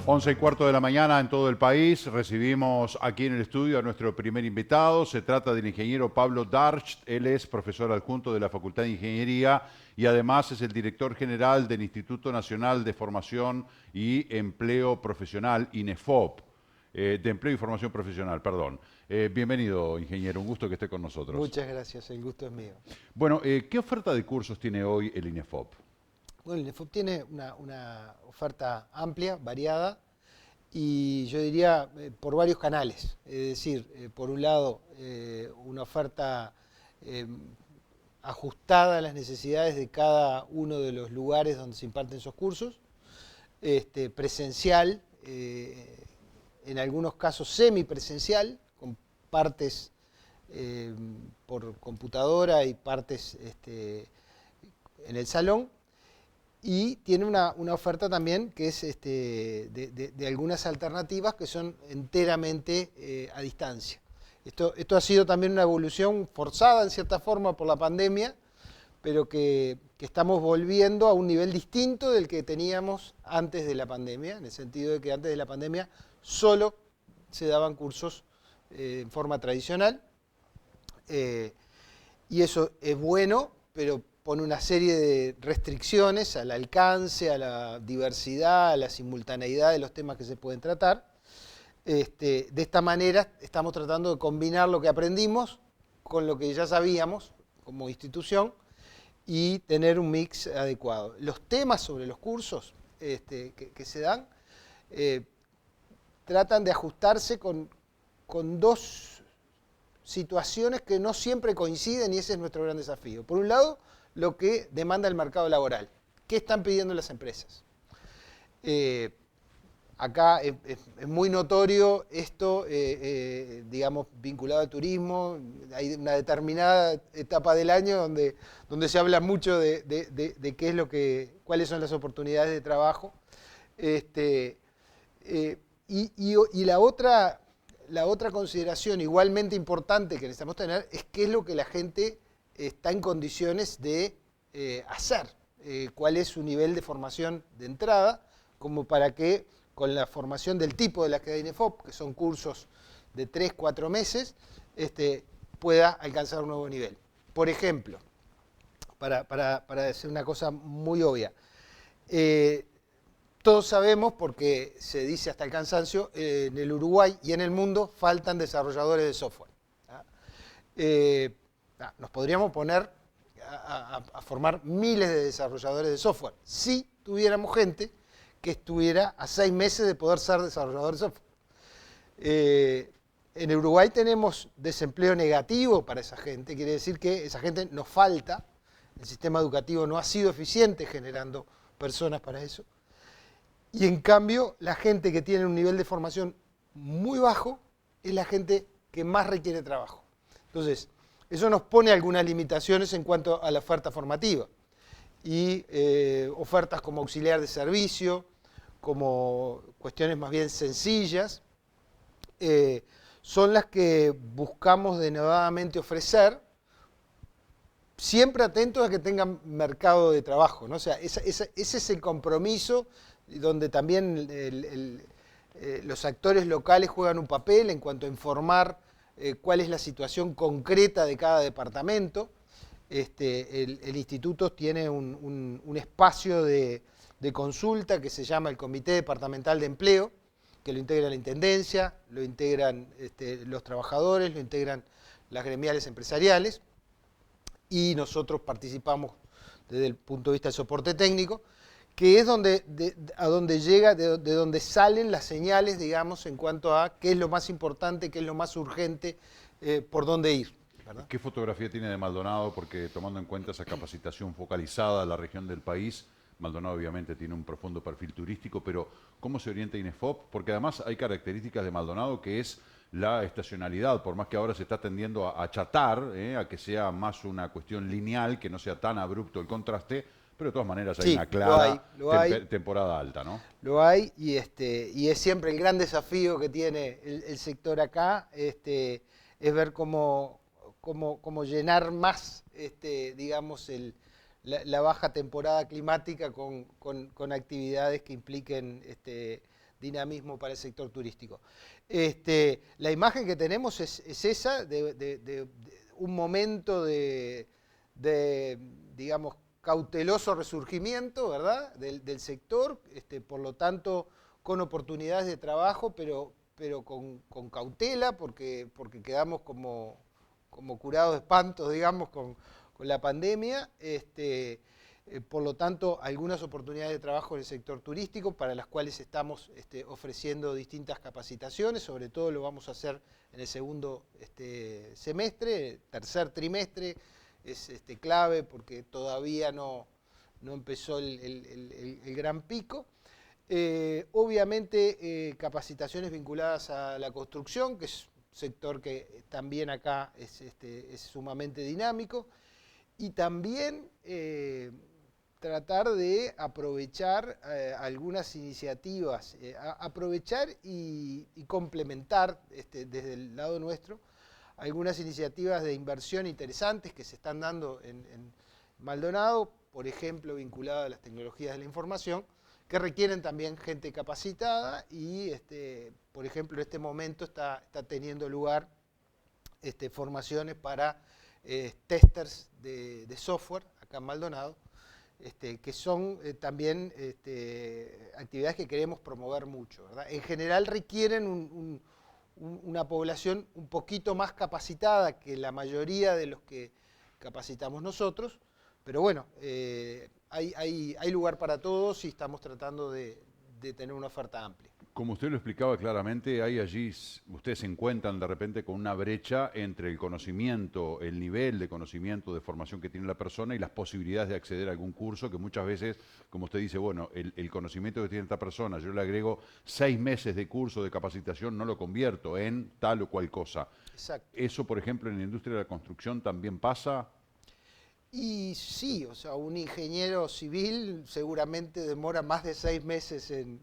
11:15 de la mañana en todo el país. Recibimos aquí en el estudio a nuestro primer invitado. Se trata del ingeniero Pablo Darcht. Él es profesor adjunto de la Facultad de Ingeniería y además es el director general del Instituto Nacional de Formación y Empleo Profesional, INEFOP. De Empleo y Formación Profesional, perdón. Bienvenido, ingeniero. Un gusto que esté con nosotros. Muchas gracias, el gusto es mío. Bueno, ¿qué oferta de cursos tiene hoy el INEFOP? Bueno, el INEFOP tiene una oferta amplia, variada, y yo diría por varios canales. Es decir, por un lado, una oferta eh, ajustada a las necesidades de cada uno de los lugares donde se imparten esos cursos, presencial, en algunos casos semipresencial, con partes por computadora y partes en el salón, y tiene una oferta también que es de algunas alternativas que son enteramente a distancia. Esto ha sido también una evolución forzada en cierta forma por la pandemia, pero que estamos volviendo a un nivel distinto del que teníamos antes de la pandemia, en el sentido de que antes de la pandemia solo se daban cursos en forma tradicional, y eso es bueno, pero pone una serie de restricciones al alcance, a la diversidad, a la simultaneidad de los temas que se pueden tratar. De esta manera estamos tratando de combinar lo que aprendimos con lo que ya sabíamos como institución y tener un mix adecuado. Los temas sobre los cursos que se dan tratan de ajustarse con dos situaciones que no siempre coinciden y ese es nuestro gran desafío. Por un lado, lo que demanda el mercado laboral. ¿Qué están pidiendo las empresas? Acá es muy notorio esto, digamos, vinculado al turismo. Hay una determinada etapa del año donde se habla mucho de qué es cuáles son las oportunidades de trabajo. Y la otra consideración igualmente importante que necesitamos tener es qué es lo que la gente está en condiciones de hacer, cuál es su nivel de formación de entrada, como para que con la formación del tipo de la que da INEFOP, que son cursos de 3-4 meses, pueda alcanzar un nuevo nivel. Por ejemplo, para decir una cosa muy obvia, todos sabemos, porque se dice hasta el cansancio, en el Uruguay y en el mundo faltan desarrolladores de software. Nos podríamos poner a formar miles de desarrolladores de software si tuviéramos gente que estuviera a 6 meses de poder ser desarrollador de software. En Uruguay tenemos desempleo negativo para esa gente, quiere decir que esa gente nos falta, el sistema educativo no ha sido eficiente generando personas para eso, y en cambio la gente que tiene un nivel de formación muy bajo es la gente que más requiere trabajo. Entonces, eso nos pone algunas limitaciones en cuanto a la oferta formativa. Y ofertas como auxiliar de servicio, como cuestiones más bien sencillas, son las que buscamos denodadamente ofrecer, siempre atentos a que tengan mercado de trabajo, ¿no? O sea, ese es el compromiso donde también los actores locales juegan un papel en cuanto a informar cuál es la situación concreta de cada departamento. El instituto tiene un espacio de consulta que se llama el Comité Departamental de Empleo, que lo integra la Intendencia, lo integran los trabajadores, lo integran las gremiales empresariales, y nosotros participamos desde el punto de vista del soporte técnico, que es a donde llega, de donde salen las señales, digamos, en cuanto a qué es lo más importante, qué es lo más urgente, por dónde ir, ¿verdad? ¿Qué fotografía tiene de Maldonado? Porque tomando en cuenta esa capacitación focalizada a la región del país, Maldonado obviamente tiene un profundo perfil turístico, pero ¿cómo se orienta INEFOP? Porque además hay características de Maldonado que es la estacionalidad, por más que ahora se está tendiendo a achatar, a que sea más una cuestión lineal, que no sea tan abrupto el contraste, pero de todas maneras hay Sí, una clara lo hay, temporada alta, ¿no? lo hay, y es siempre el gran desafío que tiene el sector acá, es ver cómo llenar más, digamos, la baja temporada climática con actividades que impliquen dinamismo para el sector turístico. La imagen que tenemos es esa, de un momento de, digamos, cauteloso resurgimiento, ¿verdad?, del sector, por lo tanto, con oportunidades de trabajo, pero con cautela, porque quedamos como curados de espantos, digamos, con la pandemia. Por lo tanto, algunas oportunidades de trabajo en el sector turístico, para las cuales estamos ofreciendo distintas capacitaciones, sobre todo lo vamos a hacer en el segundo semestre, tercer trimestre, es clave porque todavía no empezó el gran pico. Obviamente capacitaciones vinculadas a la construcción, que es un sector que también acá es sumamente dinámico, y también tratar de aprovechar algunas iniciativas, aprovechar y complementar desde el lado nuestro algunas iniciativas de inversión interesantes que se están dando en Maldonado, por ejemplo, vinculadas a las tecnologías de la información, que requieren también gente capacitada y, por ejemplo, en este momento está teniendo lugar formaciones para testers de software acá en Maldonado, que son también actividades que queremos promover mucho, ¿verdad? En general requieren una población un poquito más capacitada que la mayoría de los que capacitamos nosotros, pero bueno, hay lugar para todos y estamos tratando de tener una oferta amplia. Como usted lo explicaba claramente, hay allí, ustedes se encuentran de repente con una brecha entre el conocimiento, el nivel de conocimiento, de formación que tiene la persona y las posibilidades de acceder a algún curso, que muchas veces, como usted dice, bueno, el conocimiento que tiene esta persona, yo le agrego 6 meses de curso de capacitación, no lo convierto en tal o cual cosa. Exacto. Eso, por ejemplo, en la industria de la construcción también pasa. Y sí, o sea, un ingeniero civil seguramente demora más de 6 meses en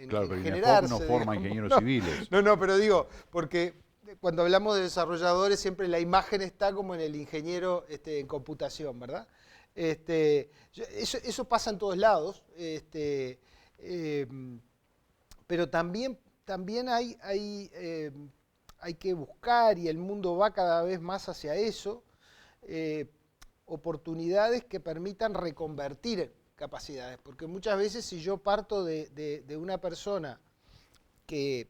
Claro, pero generarse. no forma digamos. ingenieros civiles. No, pero digo, porque cuando hablamos de desarrolladores siempre la imagen está como en el ingeniero en computación, ¿verdad? Eso pasa en todos lados, pero también hay que buscar, y el mundo va cada vez más hacia eso, oportunidades que permitan reconvertir capacidades, porque muchas veces si yo parto de una persona que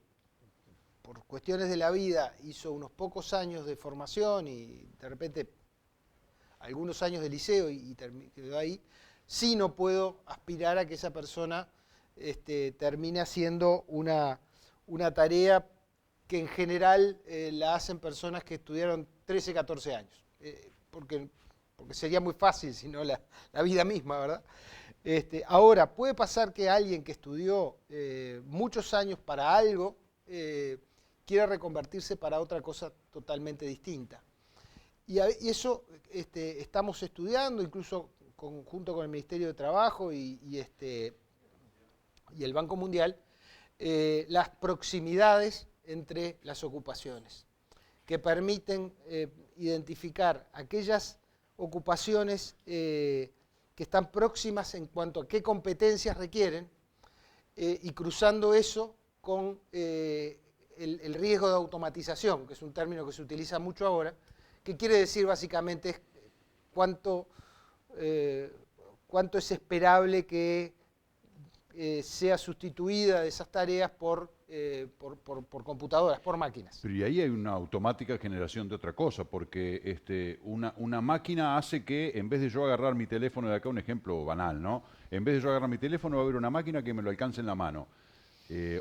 por cuestiones de la vida hizo unos pocos años de formación y de repente algunos años de liceo y quedó ahí, sí no puedo aspirar a que esa persona termine haciendo una tarea que en general la hacen personas que estudiaron 13, 14 años, porque sería muy fácil, si no la vida misma, ¿verdad? Ahora, puede pasar que alguien que estudió muchos años para algo quiera reconvertirse para otra cosa totalmente distinta. Y eso estamos estudiando, incluso junto con el Ministerio de Trabajo y el Banco Mundial, las proximidades entre las ocupaciones, que permiten identificar aquellas ocupaciones que están próximas en cuanto a qué competencias requieren y cruzando eso con el riesgo de automatización, que es un término que se utiliza mucho ahora, que quiere decir básicamente cuánto es esperable que sea sustituida de esas tareas por computadoras, por máquinas. Pero y ahí hay una automática generación de otra cosa, porque una máquina hace que en vez de yo agarrar mi teléfono, de acá un ejemplo banal, ¿no? En vez de yo agarrar mi teléfono va a haber una máquina que me lo alcance en la mano.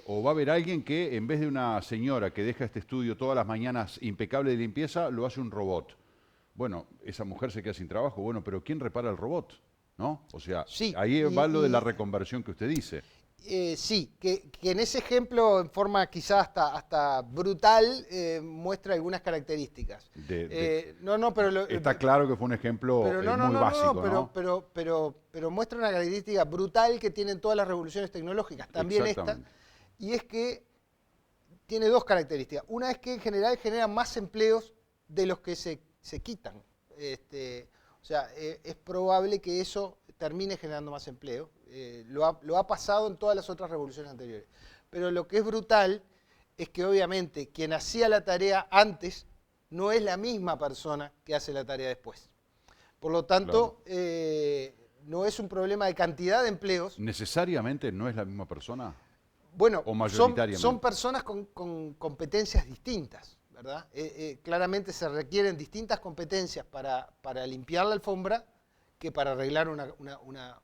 O va a haber alguien que en vez de una señora que deja este estudio todas las mañanas impecable de limpieza, lo hace un robot. Bueno, esa mujer se queda sin trabajo, bueno, pero ¿quién repara el robot? ¿No? O sea, sí, ahí va lo de la reconversión que usted dice. Sí, que en ese ejemplo, en forma quizás hasta brutal, muestra algunas características. Está claro que fue un ejemplo muy básico, ¿no? Pero muestra una característica brutal que tienen todas las revoluciones tecnológicas, también esta, y es que tiene dos características. Una es que en general genera más empleos de los que se quitan. O sea, es probable que eso termine generando más empleo. Lo ha pasado en todas las otras revoluciones anteriores. pero lo que es brutal es que obviamente quien hacía la tarea antes no es la misma persona que hace la tarea después. Por lo tanto, no es un problema de cantidad de empleos. ¿Necesariamente no es la misma persona? Bueno, ¿O mayoritariamente? son personas con competencias distintas, ¿verdad? Claramente se requieren distintas competencias para limpiar la alfombra que para arreglar una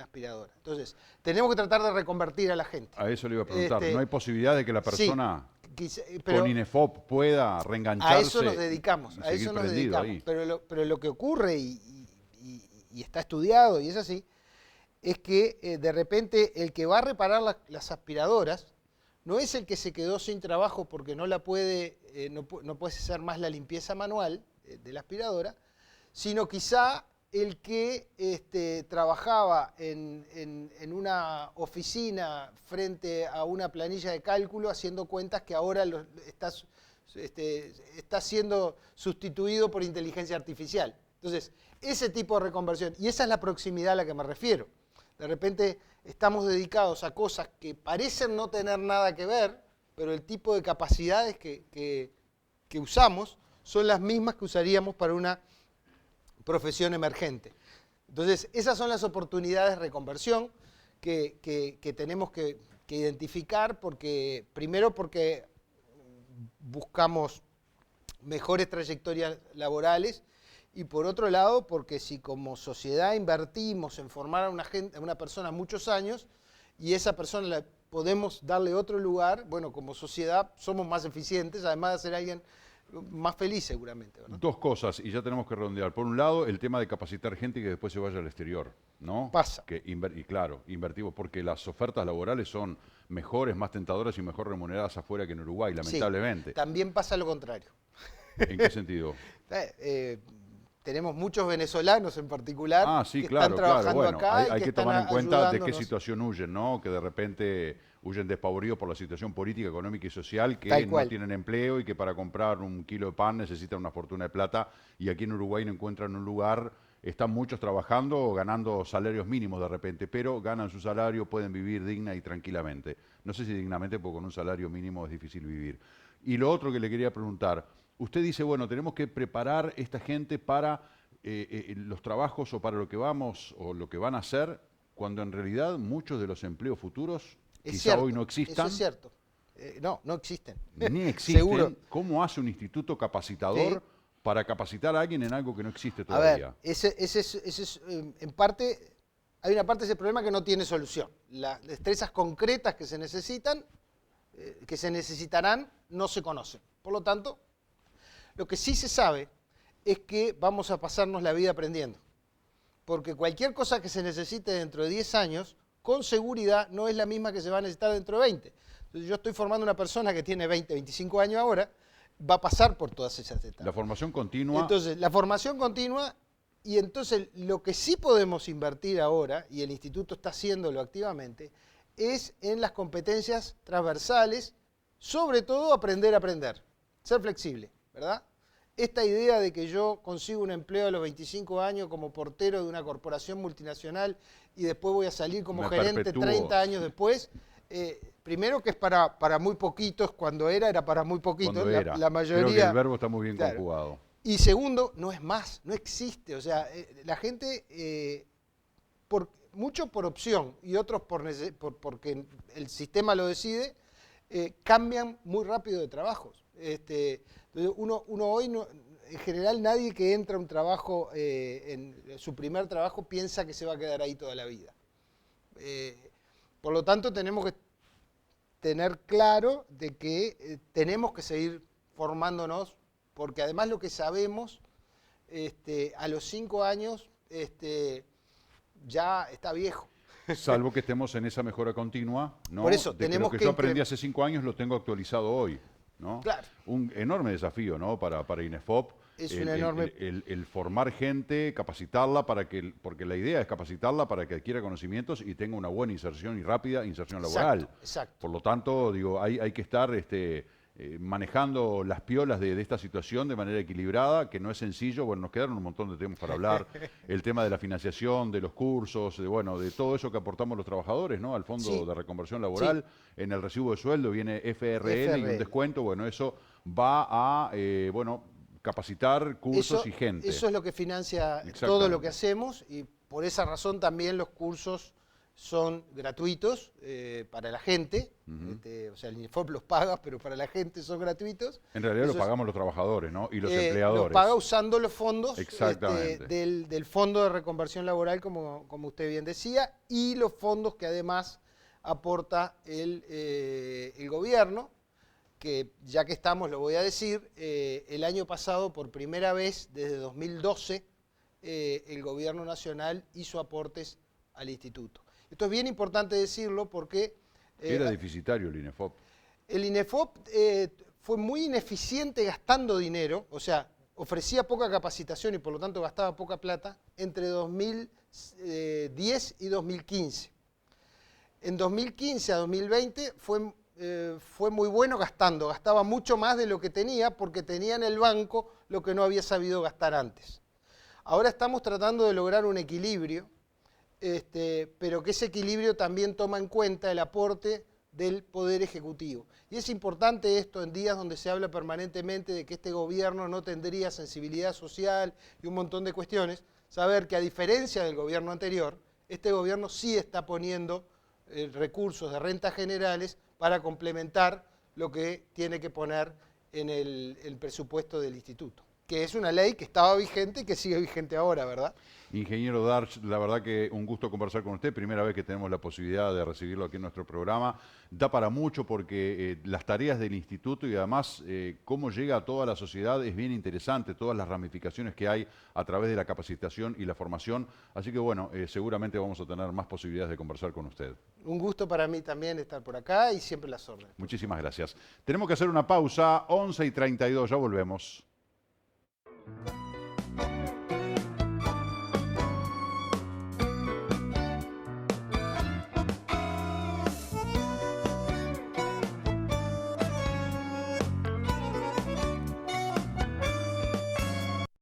aspiradora. Entonces, tenemos que tratar de reconvertir a la gente. A eso le iba a preguntar. ¿No hay posibilidad de que la persona pero con INEFOP pueda reengancharse? a eso nos dedicamos, y seguir prendido ahí? Pero lo que ocurre, y está estudiado, y es así, es que de repente el que va a reparar las aspiradoras no es el que se quedó sin trabajo porque no puede hacer más la limpieza manual de la aspiradora, sino quizá el que trabajaba en una oficina frente a una planilla de cálculo haciendo cuentas que ahora está siendo sustituido por inteligencia artificial. Entonces, ese tipo de reconversión, y esa es la proximidad a la que me refiero. De repente estamos dedicados a cosas que parecen no tener nada que ver, pero el tipo de capacidades que usamos son las mismas que usaríamos para una profesión emergente. Entonces, esas son las oportunidades de reconversión que tenemos que identificar, primero porque buscamos mejores trayectorias laborales, y por otro lado, porque si como sociedad invertimos en formar a una persona muchos años, y esa persona podemos darle otro lugar, bueno, como sociedad somos más eficientes, además de ser alguien más feliz seguramente, ¿verdad? Dos cosas, y ya tenemos que redondear. Por un lado, el tema de capacitar gente y que después se vaya al exterior, ¿no? Pasa. Y claro, invertimos, porque las ofertas laborales son mejores, más tentadoras y mejor remuneradas afuera que en Uruguay, lamentablemente. Sí, también pasa lo contrario. ¿En qué sentido? Tenemos muchos venezolanos en particular que están trabajando bueno, acá hay que tomar en cuenta de qué ayudándonos. situación huyen, ¿no? Que de repente huyen despavoridos por la situación política, económica y social, que no tienen empleo y que para comprar un kilo de pan necesitan una fortuna de plata, y aquí en Uruguay no encuentran un lugar. Están muchos trabajando, ganando salarios mínimos de repente, pero ganan su salario, pueden vivir digna y tranquilamente. No sé si dignamente, porque con un salario mínimo es difícil vivir. Y lo otro que le quería preguntar, usted dice, bueno, tenemos que preparar esta gente para los trabajos o para lo que vamos o lo que van a hacer, cuando en realidad muchos de los empleos futuros quizá hoy no existan. Eso es cierto. No existen. Ni existen. Seguro. ¿Cómo hace un instituto capacitador para capacitar a alguien en algo que no existe todavía? A ver, ese es en parte, hay una parte de ese problema que no tiene solución. Las destrezas concretas que se necesitan, que se necesitarán, no se conocen. Por lo tanto, lo que sí se sabe es que vamos a pasarnos la vida aprendiendo. Porque cualquier cosa que se necesite dentro de 10 años, con seguridad no es la misma que se va a necesitar dentro de 20. Entonces yo estoy formando una persona que tiene 20, 25 años ahora, va a pasar por todas esas etapas. La formación continua. Entonces, la formación continua, y entonces lo que sí podemos invertir ahora, y el instituto está haciéndolo activamente, es en las competencias transversales, sobre todo aprender a aprender, ser flexible, ¿verdad? Esta idea de que yo consigo un empleo a los 25 años como portero de una corporación multinacional y después voy a salir como gerente 30 años después, primero que es para muy poquitos, cuando era para muy poquitos, la mayoría. Creo que el verbo está muy bien conjugado. Y segundo, no es más, no existe. O sea, la gente, muchos por opción y otros porque el sistema lo decide, cambian muy rápido de trabajos. Uno hoy, en general, nadie que entra a un trabajo, en su primer trabajo, piensa que se va a quedar ahí toda la vida. Por lo tanto, tenemos que tener claro de que tenemos que seguir formándonos, porque además lo que sabemos, a los 5 años, ya está viejo. Salvo que estemos en esa mejora continua, ¿no? Por eso, tenemos que yo aprendí hace 5 años lo tengo actualizado hoy, ¿no? Claro. Un enorme desafío, ¿no? Para INEFOP. Es un enorme... el formar gente, capacitarla, porque la idea es capacitarla para que adquiera conocimientos y tenga una buena inserción y rápida inserción laboral. Exacto. Por lo tanto, digo, hay que estar manejando las piolas de esta situación de manera equilibrada, que no es sencillo. Bueno, nos quedaron un montón de temas para hablar. El tema de la financiación, de los cursos, de todo eso que aportamos los trabajadores, ¿no? Al Fondo de Reconversión Laboral. En el recibo de sueldo viene FRL y un descuento. Bueno, eso va a, capacitar cursos y gente. Eso es lo que financia todo lo que hacemos, y por esa razón también los cursos son gratuitos para la gente. O sea, el INEFOP los paga, pero para la gente son gratuitos. En realidad lo pagamos los trabajadores, ¿no? Y los empleadores. Los paga usando los fondos Exactamente. del Fondo de Reconversión Laboral, como usted bien decía, y los fondos que además aporta el gobierno, que ya que estamos, lo voy a decir, el año pasado, por primera vez desde 2012, el gobierno nacional hizo aportes al instituto. Esto es bien importante decirlo porque... Era deficitario el INEFOP. El INEFOP fue muy ineficiente gastando dinero, o sea, ofrecía poca capacitación y por lo tanto gastaba poca plata entre 2010 y 2015. En 2015 a 2020 fue muy bueno gastaba mucho más de lo que tenía porque tenía en el banco lo que no había sabido gastar antes. Ahora estamos tratando de lograr un equilibrio, pero que ese equilibrio también toma en cuenta el aporte del Poder Ejecutivo. Y es importante esto en días donde se habla permanentemente de que este gobierno no tendría sensibilidad social y un montón de cuestiones, saber que a diferencia del gobierno anterior, este gobierno sí está poniendo recursos de rentas generales para complementar lo que tiene que poner en el presupuesto del instituto, que es una ley que estaba vigente y que sigue vigente ahora, ¿verdad? Ingeniero Darch, la verdad que un gusto conversar con usted. Primera vez que tenemos la posibilidad de recibirlo aquí en nuestro programa. Da para mucho porque las tareas del instituto y además cómo llega a toda la sociedad es bien interesante, todas las ramificaciones que hay a través de la capacitación y la formación. Así que bueno, seguramente vamos a tener más posibilidades de conversar con usted. Un gusto para mí también estar por acá y siempre las órdenes. Muchísimas gracias. Tenemos que hacer una pausa, 11:32, ya volvemos.